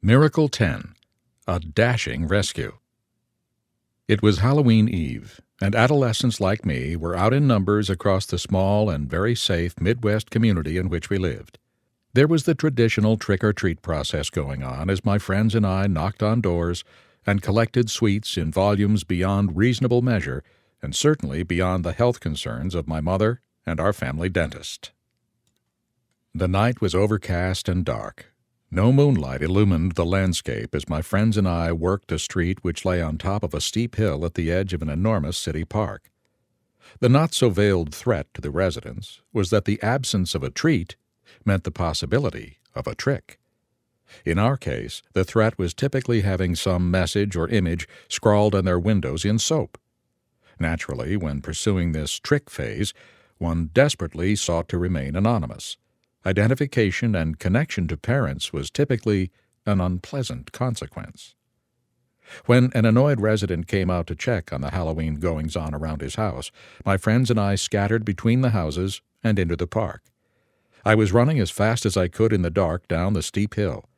Miracle 10. A Dashing Rescue. It was Halloween Eve, and adolescents like me were out in numbers across the small and very safe Midwest community in which we lived. There was the traditional trick-or-treat process going on as my friends and I knocked on doors and collected sweets in volumes beyond reasonable measure and certainly beyond the health concerns of my mother and our family dentist. The night was overcast and dark. No moonlight illumined the landscape as my friends and I worked a street which lay on top of a steep hill at the edge of an enormous city park. The not-so-veiled threat to the residents was that the absence of a treat meant the possibility of a trick. In our case, the threat was typically having some message or image scrawled on their windows in soap. Naturally, when pursuing this trick phase, one desperately sought to remain anonymous. Identification and connection to parents was typically an unpleasant consequence. When an annoyed resident came out to check on the Halloween goings-on around his house, my friends and I scattered between the houses and into the park. I was running as fast as I could in the dark down the steep hill.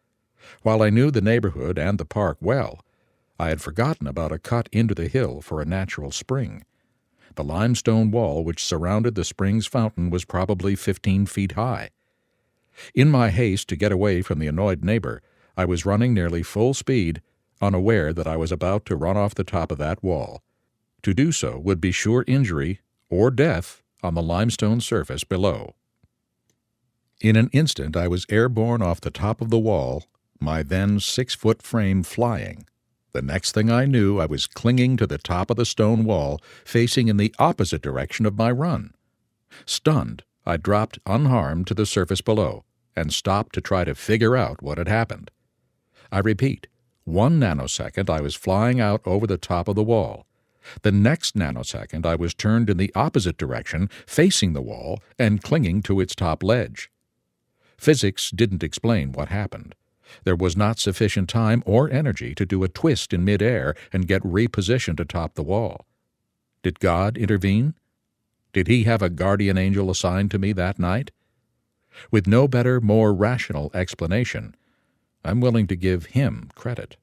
While I knew the neighborhood and the park well, I had forgotten about a cut into the hill for a natural spring. The limestone wall which surrounded the spring's fountain was probably 15 feet high. In my haste to get away from the annoyed neighbor, I was running nearly full speed, unaware that I was about to run off the top of that wall. To do so would be sure injury or death on the limestone surface below. In an instant I was airborne off the top of the wall, my then 6-foot frame flying. The next thing I knew, I was clinging to the top of the stone wall, facing in the opposite direction of my run. Stunned, I dropped unharmed to the surface below and stopped to try to figure out what had happened. I repeat, 1 nanosecond I was flying out over the top of the wall. The next nanosecond I was turned in the opposite direction, facing the wall and clinging to its top ledge. Physics didn't explain what happened. There was not sufficient time or energy to do a twist in midair and get repositioned atop the wall. Did God intervene? Did he have a guardian angel assigned to me that night? With no better, more rational explanation, I'm willing to give him credit.